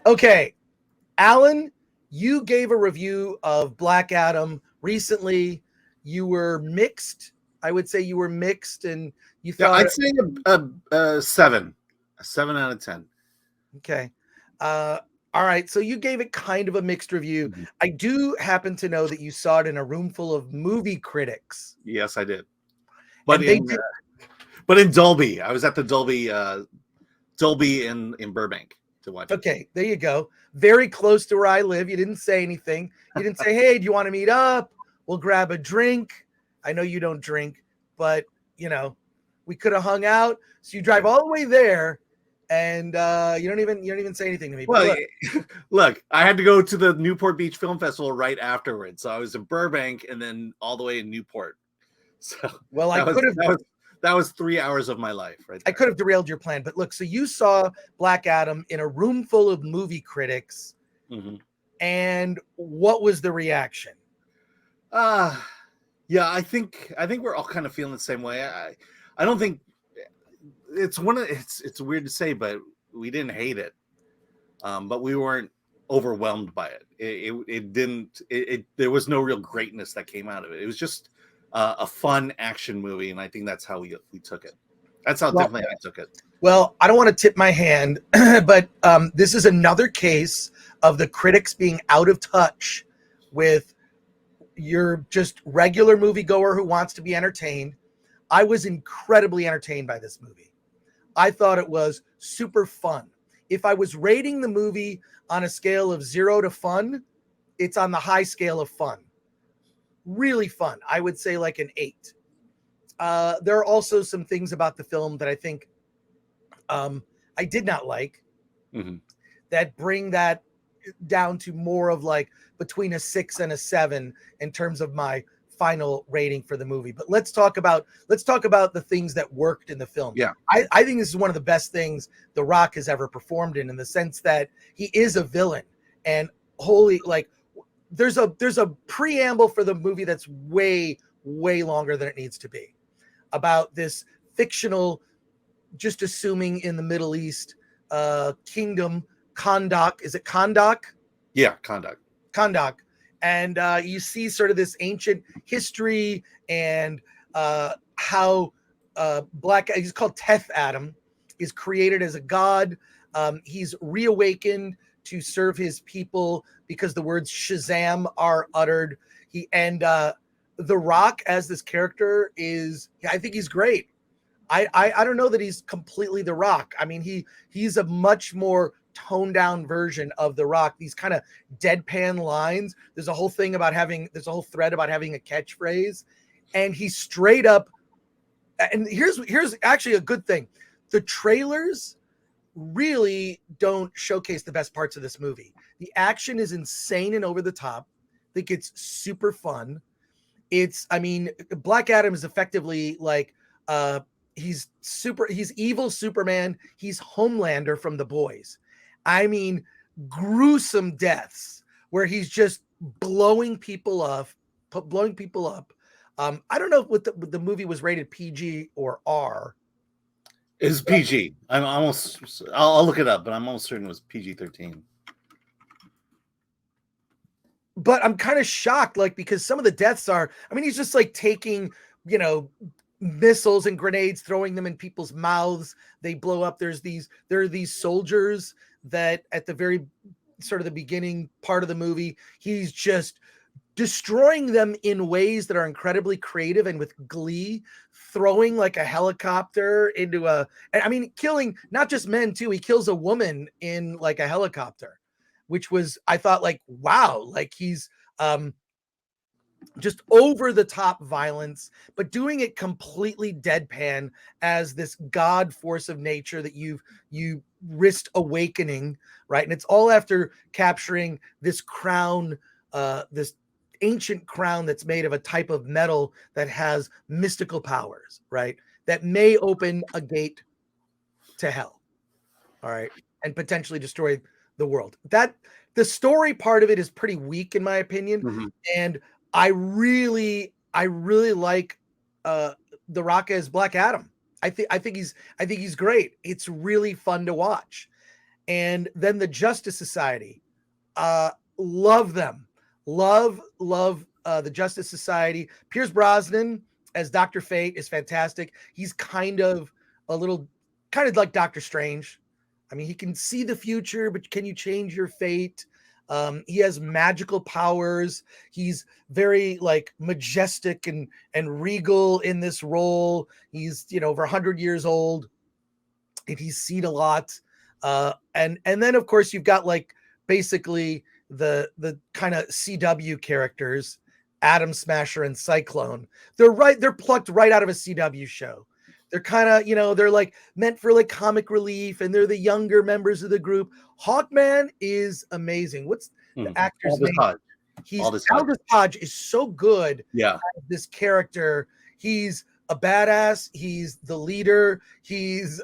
Okay, Alan, you gave a review of Black Adam recently. You were mixed. I would say you were mixed, and you Yeah, thought, I'd say a 7. A 7 out of 10. okay. All right, so you gave it kind of a mixed review. Mhm. I do happen to know that you saw it in a room full of movie critics, Yes, I did. and they In did. but in Dolby. I was at the Dolby in Burbank to watch it. Okay, there you go. Very close to where I live. You didn't say anything. You didn't say, "Hey, do you want to meet up? We'll grab a drink." I know you don't drink, but we could have hung out. So you drive Yeah. all the way there, and you don't even say anything to me. But Well, look, look, I had to go to the Newport Beach Film Festival right afterwards. So I was in Burbank and then all the way in Newport. So well, that was that was 3 hours of my life right I there. could have derailed your plan. But look, so you saw Black Adam in a room full of movie critics, Mm-hmm. and what was the reaction? Yeah, I think we're all kind of feeling the same way. I don't think it's weird to say, but we didn't hate it. But we weren't overwhelmed by it. It didn't. There was no real greatness that came out of it. It was just a fun action movie, and I think that's how we took it. That's how definitely I took it. Well, I don't want to tip my hand, but this is another case of the critics being out of touch with your just regular moviegoer who wants to be entertained. I was incredibly entertained by this movie. I thought it was super fun. If I was rating the movie on a scale of 0 to fun, it's on the high scale of fun. Really fun. I would say like an 8. There are also some things about the film that I think I did not like, Mm-hmm. that bring that down to more of like between a 6 and a 7 in terms of my final rating for the movie. But let's talk about the things that worked in the film. Yeah. I think this is one of the best things The Rock has ever performed in the sense that he is a villain, and holy, like there's a preamble for the movie that's way longer than it needs to be, about this fictional, just assuming in the Middle East kingdom, Kondak. Is it Kondak? Yeah, conduct. Kondak. And you see sort of this ancient history and how he's called Teth Adam, is created as a god. He's reawakened to serve his people because the words Shazam are uttered. The Rock as this character I think he's great. I don't know that he's completely The Rock. I mean, he's a much more toned down version of The Rock. These kind of deadpan lines. There's a whole thing about there's a whole thread about having a catchphrase, and he's straight up. And here's actually a good thing. The trailers really don't showcase the best parts of this movie. The action is insane and over the top. I think it's super fun. Black Adam is effectively like he's evil Superman. He's Homelander from The Boys. I mean, gruesome deaths where he's just blowing people up. I don't know if the movie was rated PG or R. It's PG. I'll look it up, but I'm almost certain it was PG-13. But I'm kind of shocked, like, because some of the deaths are, he's just like taking, missiles and grenades, throwing them in people's mouths. They blow up. There are these soldiers that at the very sort of the beginning part of the movie, he's just destroying them in ways that are incredibly creative and with glee, throwing like a helicopter into killing not just men too. He kills a woman in like a helicopter, which was, I thought, like, wow, like he's just over the top violence, but doing it completely deadpan as this god force of nature that you risked awakening, right? And it's all after capturing this crown, this ancient crown that's made of a type of metal that has mystical powers, right? That may open a gate to hell, all right, and potentially destroy the world. That the story part of it is pretty weak in my opinion, Mm-hmm. and I really like The Rock as Black Adam. I think he's great. It's really fun to watch. And then the Justice Society. Love them. Love the Justice Society. Pierce Brosnan as Dr. Fate is fantastic. He's kind of like Doctor Strange. I mean, he can see the future, but can you change your fate? He has magical powers. He's very like majestic and regal in this role. He's over 100 years old, and he's seen a lot. And then of course you've got like basically the kind of CW characters, Atom Smasher and Cyclone. They're plucked right out of a CW show. They're kind of, they're like meant for like comic relief, and they're the younger members of the group. Hawkman is amazing. What's the actor's Aldous name? Hodge. Aldous Hodge is so good. Yeah. At this character. He's a badass. He's the leader. He's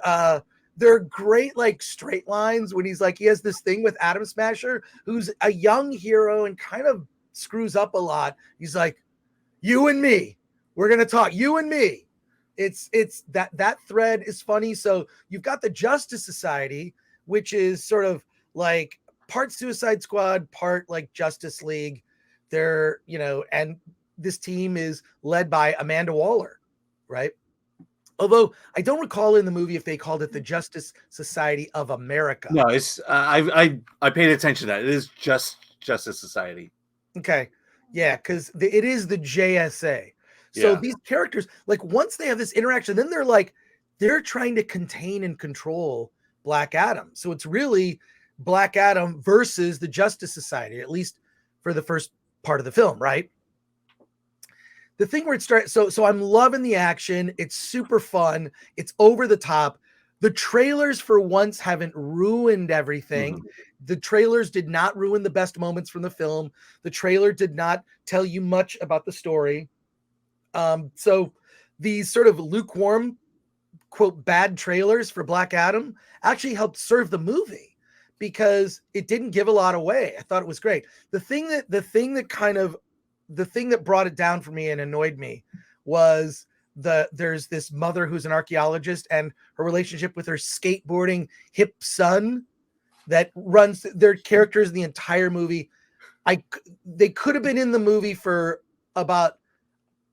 they're great like straight lines when he's like, he has this thing with Atom Smasher, who's a young hero and kind of screws up a lot. He's like, you and me, we're gonna talk, you and me. It's that thread is funny. So you've got the Justice Society, which is sort of like part Suicide Squad, part like Justice League. They're, and this team is led by Amanda Waller, right? Although I don't recall in the movie if they called it the Justice Society of America. No, it's I paid attention to that. It is just Justice Society. Okay. Yeah, because it is the JSA. So these characters, like once they have this interaction, then they're trying to contain and control Black Adam. So it's really Black Adam versus the Justice Society, at least for the first part of the film, right? The thing where it starts, so I'm loving the action. It's super fun. It's over the top. The trailers for once haven't ruined everything. Mm-hmm. The trailers did not ruin the best moments from the film. The trailer did not tell you much about the story. So these sort of lukewarm, quote, bad trailers for Black Adam actually helped serve the movie because it didn't give a lot away. I thought it was great. The thing that brought it down for me and annoyed me was there's this mother who's an archaeologist and her relationship with her skateboarding hip son that runs their characters the entire movie. They could have been in the movie for about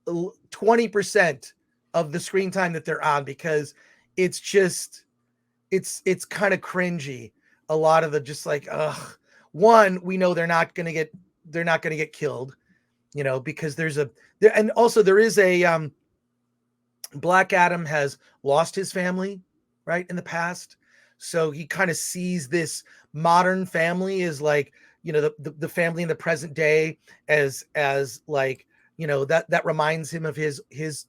20% of the screen time that they're on, because it's just, it's kind of cringy. A lot of the just like, one, we know they're not going to get killed, because there is a Black Adam has lost his family, right, in the past. So he kind of sees this modern family as like, the family in the present day as like, that reminds him of his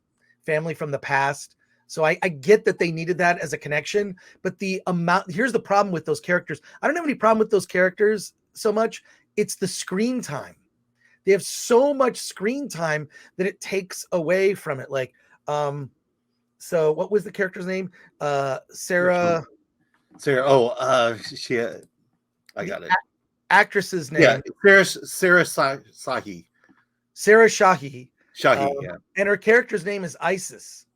family from the past. So I get that they needed that as a connection, but here's the problem with those characters. I don't have any problem with those characters so much. It's the screen time. They have so much screen time that it takes away from it. Like, so what was the character's name? Sarah. Oh, I got it. Actress's name. Yeah, Sarah Shahi. Sarah Shahi. Yeah. And her character's name is Isis.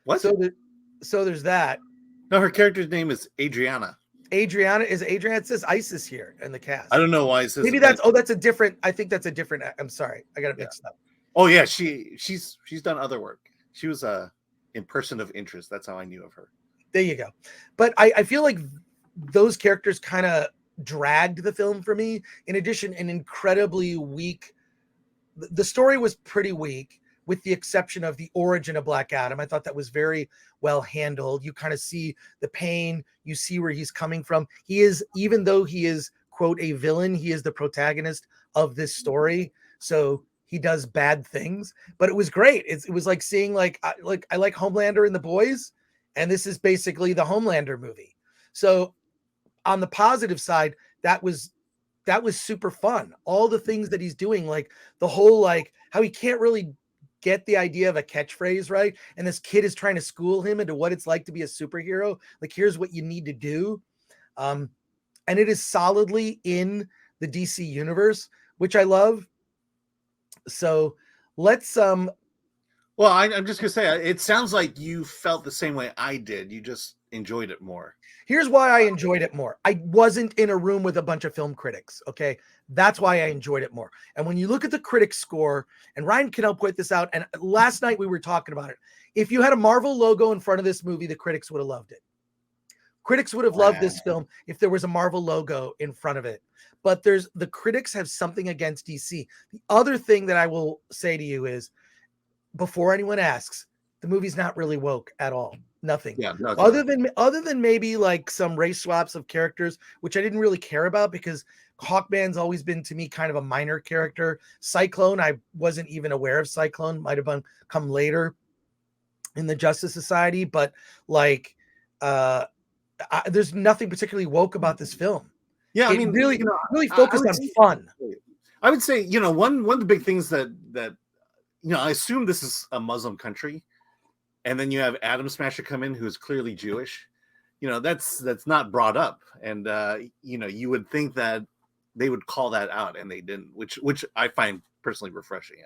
What? So there's that. No, her character's name is Adriana. Adriana. It says Isis here in the cast. I don't know why it says. Maybe that's a different. I think that's a different. I'm sorry, I got it mixed up. Oh yeah, she's done other work. She was in Person of Interest. That's how I knew of her. There you go. But I feel like those characters kind of dragged the film for me. In addition, an incredibly weak. The story was pretty weak, with the exception of the origin of Black Adam. I thought that was very well handled. You kind of see the pain, you see where he's coming from. He is, even though he is, quote, a villain, he is the protagonist of this story. So he does bad things, but it was great. It was like seeing I like Homelander and The Boys, and this is basically the Homelander movie. So on the positive side, that was super fun. All the things that he's doing, like the whole, like how he can't really get the idea of a catchphrase right, and this kid is trying to school him into what it's like to be a superhero. Like, here's what you need to do, and it is solidly in the DC universe, which I love. So let's well, I'm just gonna say, it sounds like you felt the same way I did. You just enjoyed it more. Here's why I enjoyed it more. I wasn't in a room with a bunch of film critics. Okay. That's why I enjoyed it more. And when you look at the critic score, and Ryan can help point this out. And last night we were talking about it. If you had a Marvel logo in front of this movie, the critics would have loved it. Critics would have loved this film if there was a Marvel logo in front of it. But the critics have something against DC. The other thing that I will say to you is, before anyone asks, the movie's not really woke at all. Nothing. Yeah, no, other than maybe like some race swaps of characters, which I didn't really care about because Hawkman's always been to me kind of a minor character. Cyclone, I wasn't even aware of Cyclone, might have come later in the Justice Society, but like there's nothing particularly woke about this film. Yeah, I mean, really focused on fun. I would say, one of the big things that I assume this is a Muslim country. And then you have Atom Smasher come in, who's clearly Jewish. That's not brought up, and you would think that they would call that out, and they didn't, which I find personally refreshing.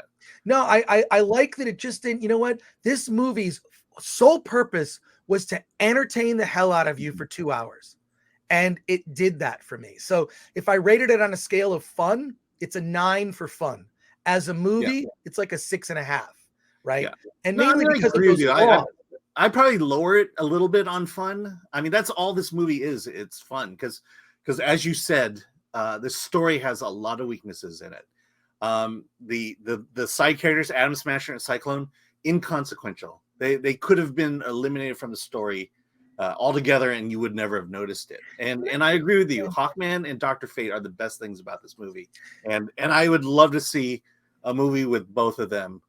No, I like that it just didn't. You know what? This movie's sole purpose was to entertain the hell out of you for 2 hours, and it did that for me. So if I rated it on a scale of fun, it's a 9 for fun. As a movie, it's like a 6.5. Right. Yeah. And mainly because of those I probably lower it a little bit on fun. I mean, that's all this movie is. It's fun because as you said, the story has a lot of weaknesses in it. The side characters, Atom Smasher and Cyclone, inconsequential. They could have been eliminated from the story altogether, and you would never have noticed it. And I agree with you. Hawkman and Dr. Fate are the best things about this movie, and I would love to see a movie with both of them.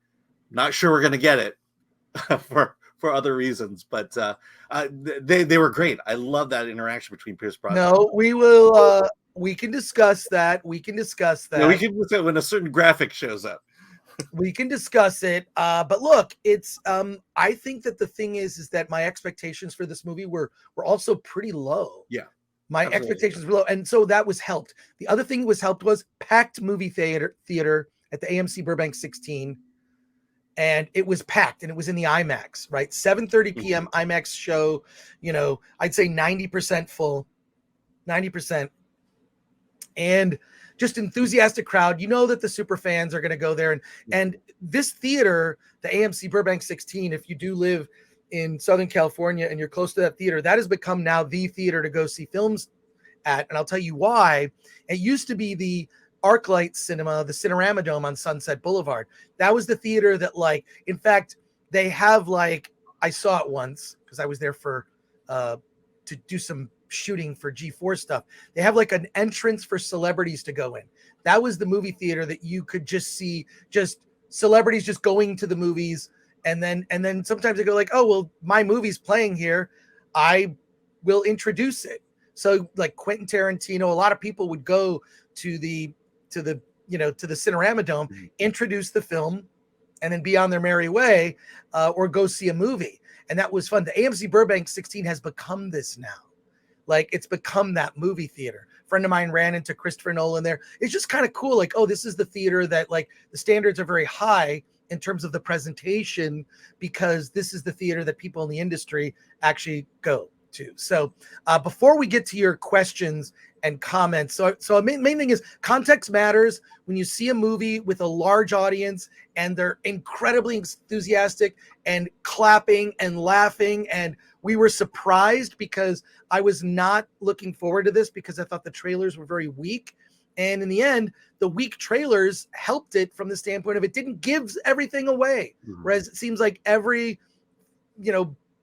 Not sure we're going to get it for other reasons, but they were great. I love that interaction between Pierce Brosnan. No, we will. We can discuss that. We can discuss that. Yeah, we can discuss it when a certain graphic shows up. We can discuss it. But look, it's. I think that the thing is that my expectations for this movie were also pretty low. Yeah. My expectations were low, and so that was helped. The other thing was helped was packed movie theater at the AMC Burbank 16. And it was packed, and it was in the IMAX, right? 7:30 p.m. IMAX show, I'd say 90% full, 90%. And just enthusiastic crowd. You know that the super fans are going to go there. And this theater, the AMC Burbank 16, if you do live in Southern California and you're close to that theater, that has become now the theater to go see films at. And I'll tell you why. It used to be the ArcLight Cinema, the Cinerama Dome on Sunset Boulevard. That was the theater that, in fact, they have I saw it once because I was there for to do some shooting for G4 stuff. They have an entrance for celebrities to go in. That was the movie theater that you could just see celebrities just going to the movies, and then sometimes they go oh well, my movie's playing here, I will introduce it. So Quentin Tarantino, a lot of people would go to the Cinerama Dome, introduce the film, and then be on their merry way, or go see a movie. And that was fun. The AMC Burbank 16 has become this now. It's become that movie theater. A friend of mine ran into Christopher Nolan there. It's just kind of cool. Oh, this is the theater that the standards are very high in terms of the presentation, because this is the theater that people in the industry actually go to. So before we get to your questions and comments, so main thing is context matters. When you see a movie with a large audience and they're incredibly enthusiastic and clapping and laughing, and we were surprised because I was not looking forward to this because I thought the trailers were very weak. And in the end, the weak trailers helped it from the standpoint of it didn't give everything away. Whereas it seems like every,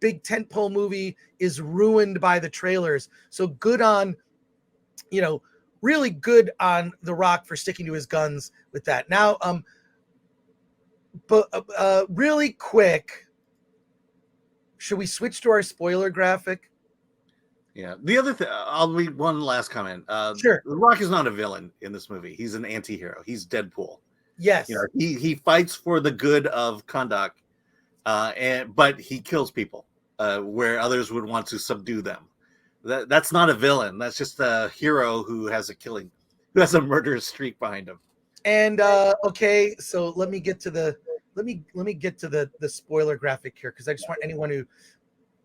big tentpole movie is ruined by the trailers. So good on, really good on The Rock for sticking to his guns with that. Now, but really quick, should we switch to our spoiler graphic? Yeah. The other thing, I'll read one last comment. Sure. The Rock is not a villain in this movie. He's an anti-hero. He's Deadpool. Yes. He fights for the good of Kahndaq, but he kills people where others would want to subdue them. That's not a villain. That's just a hero who has a murderous streak behind him. And okay, so let me get to the spoiler graphic here, because I just want anyone who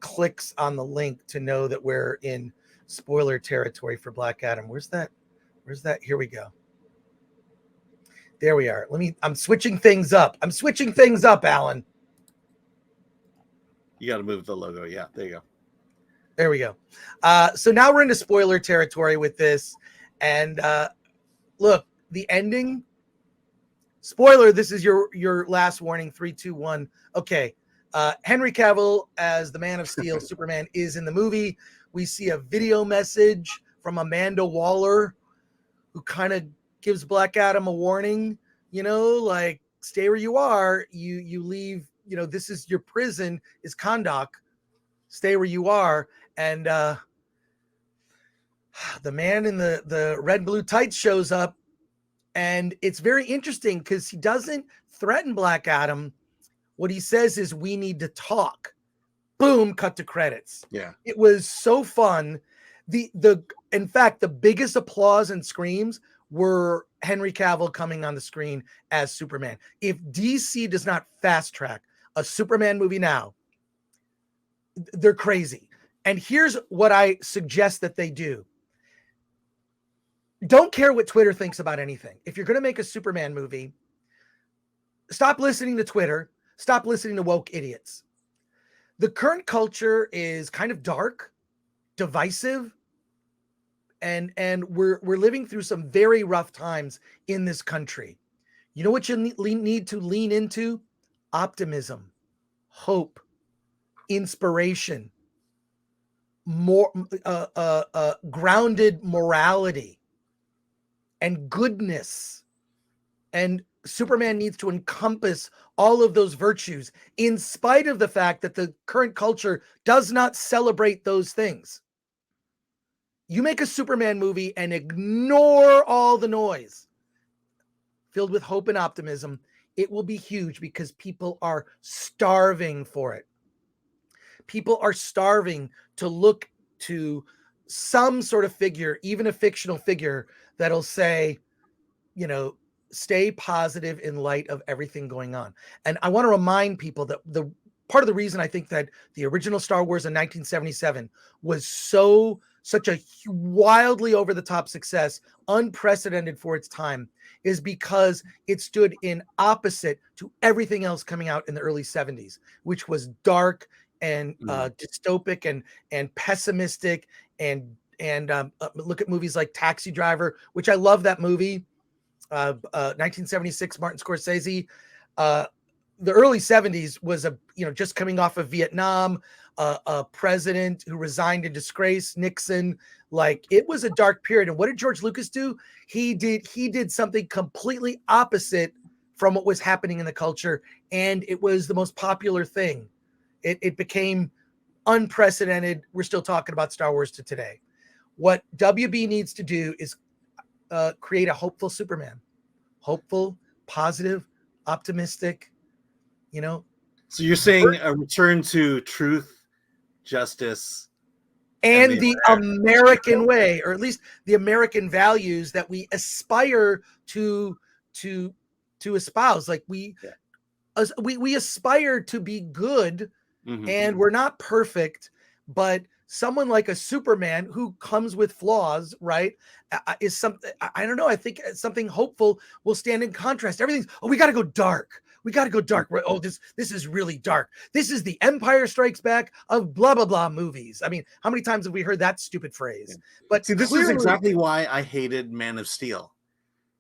clicks on the link to know that we're in spoiler territory for Black Adam. Where's that? Here we go. There we are. I'm switching things up. Alan. You got to move the logo. Yeah, there you go. There we go. So now we're into spoiler territory with this. And look, the ending. Spoiler, this is your last warning. 3, 2, 1. Okay. Henry Cavill as the Man of Steel, Superman, is in the movie. We see a video message from Amanda Waller, who kind of gives Black Adam a warning, like, stay where you are. You leave, this is your prison, is Kahndaq. Stay where you are. And the man in the red blue tights shows up, and it's very interesting because he doesn't threaten Black Adam. What he says is, we need to talk. Boom, cut to credits. Yeah. It was so fun. In fact, the biggest applause and screams were Henry Cavill coming on the screen as Superman. If DC does not fast track a Superman movie now, they're crazy. And here's what I suggest that they do. Don't care what Twitter thinks about anything. If you're going to make a Superman movie, stop listening to Twitter. Stop listening to woke idiots. The current culture is kind of dark, divisive, and we're living through some very rough times in this country. You know what you need to lean into? Optimism, hope, inspiration, more grounded morality, and goodness. And Superman needs to encompass all of those virtues, in spite of the fact that the current culture does not celebrate those things. You make a Superman movie and ignore all the noise, filled with hope and optimism, it will be huge, because people are starving for it. People are starving to look to some sort of figure, even a fictional figure, that'll say, stay positive in light of everything going on. And I want to remind people that the part of the reason I think that the original Star Wars in 1977 was such a wildly over the top success, unprecedented for its time, is because it stood in opposite to everything else coming out in the early 70s, which was dark and dystopic and pessimistic. And look at movies like Taxi Driver, which I love that movie. 1976, Martin Scorsese. The early 70s was just coming off of Vietnam, a president who resigned in disgrace, Nixon. Like, it was a dark period. And what did George Lucas do? He did something completely opposite from what was happening in the culture, and it was the most popular thing. It became unprecedented. We're still talking about Star Wars to today. What WB needs to do is create a hopeful Superman. Hopeful, positive, optimistic, So you're saying a return to truth, justice, and the American way, or at least the American values that we aspire to espouse. Like, we aspire to be good, and we're not perfect, but someone like a Superman who comes with flaws, right, is something, I don't know, I think something hopeful will stand in contrast. Everything's, we got to go dark. We got to go dark. Oh, this is really dark. This is the Empire Strikes Back of blah, blah, blah movies. I mean, how many times have we heard that stupid phrase? But see, this is exactly why I hated Man of Steel,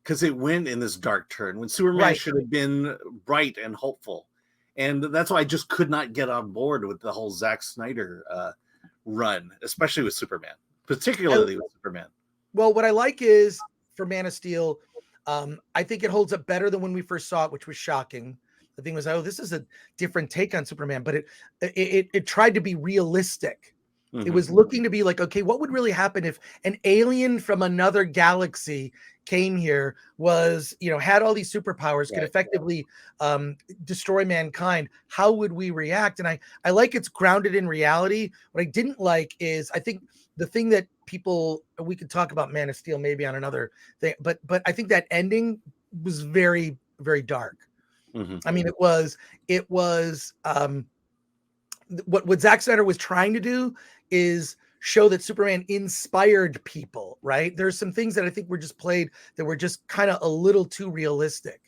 because it went in this dark turn when Superman should have been bright and hopeful. And that's why I just could not get on board with the whole Zack Snyder run, especially with Superman, particularly with Superman. Well, what I like is, for Man of Steel, I think it holds up better than when we first saw it, which was shocking. The thing was, this is a different take on Superman, but it tried to be realistic. It was looking to be like, okay, what would really happen if an alien from another galaxy came here, was, had all these superpowers, could effectively destroy mankind? How would we react? And I like it's grounded in reality. What I didn't like is, I think the thing that we could talk about Man of Steel maybe on another thing, but I think that ending was very, very dark. I mean, it was what Zack Snyder was trying to do is show that Superman inspired people, right? There's some things that I think were just played that were just kind of a little too realistic.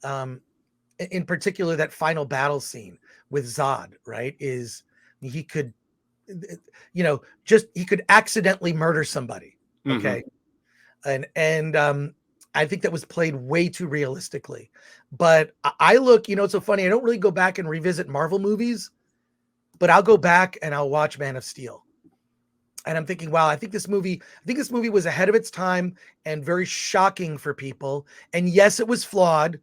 In particular, that final battle scene with Zod, right? Is he could, he could accidentally murder somebody. Okay. And I think that was played way too realistically. But I look, it's so funny. I don't really go back and revisit Marvel movies, but I'll go back and I'll watch Man of Steel. And I'm thinking, wow, I think this movie was ahead of its time and very shocking for people. And yes, it was flawed.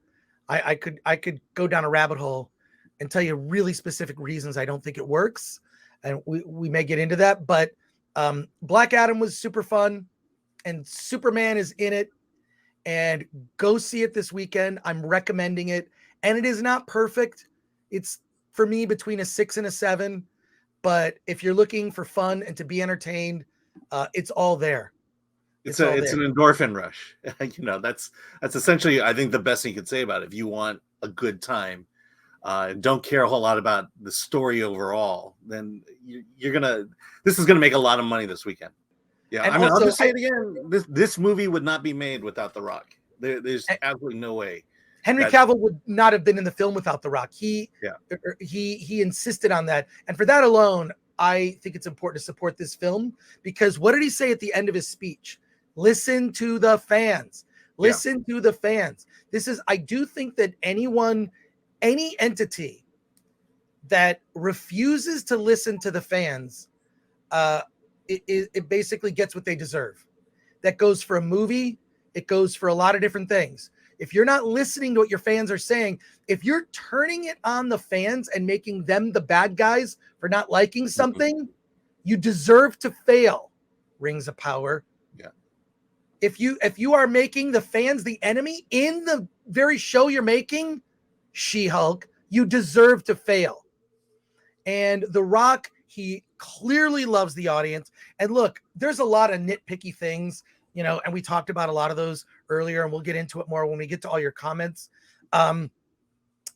I could go down a rabbit hole and tell you really specific reasons I don't think it works. And we may get into that, but Black Adam was super fun and Superman is in it, and go see it this weekend. I'm recommending it. And it is not perfect. It's for me between a 6 and a 7. But if you're looking for fun and to be entertained, it's all there. It's an endorphin rush. That's essentially, I think, the best thing you could say about it. If you want a good time, don't care a whole lot about the story overall, then this is gonna make a lot of money this weekend. Yeah, and I'll just say it again. This movie would not be made without The Rock. There's absolutely no way. Henry Cavill would not have been in the film without The Rock. He insisted on that. And for that alone, I think it's important to support this film, because what did he say at the end of his speech? Listen to the fans. Listen to the fans. I do think that any entity that refuses to listen to the fans, it basically gets what they deserve. That goes for a movie. It goes for a lot of different things. If you're not listening to what your fans are saying, if you're turning it on the fans and making them the bad guys for not liking something, you deserve to fail. Rings of Power. Yeah. If you are making the fans the enemy in the very show you're making, She-Hulk, you deserve to fail. And The Rock, he clearly loves the audience. And look, there's a lot of nitpicky things, and we talked about a lot of those earlier, and we'll get into it more when we get to all your comments. A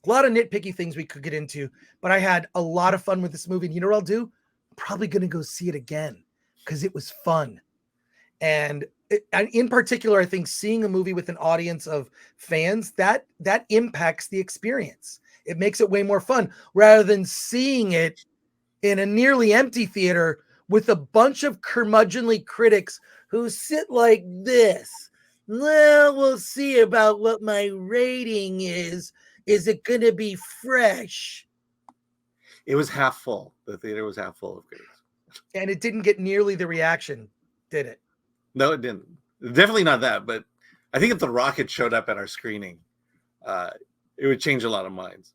lot of nitpicky things we could get into, but I had a lot of fun with this movie. And you know what I'll do? I'm probably going to go see it again because it was fun. And in particular, I think seeing a movie with an audience of fans, that impacts the experience. It makes it way more fun rather than seeing it in a nearly empty theater with a bunch of curmudgeonly critics who sit like this. Well, we'll see about what my rating is. Is it going to be fresh? It was half full. The theater was half full of critics. And it didn't get nearly the reaction, did it? No, it didn't. Definitely not that. But I think if The Rock had showed up at our screening, it would change a lot of minds.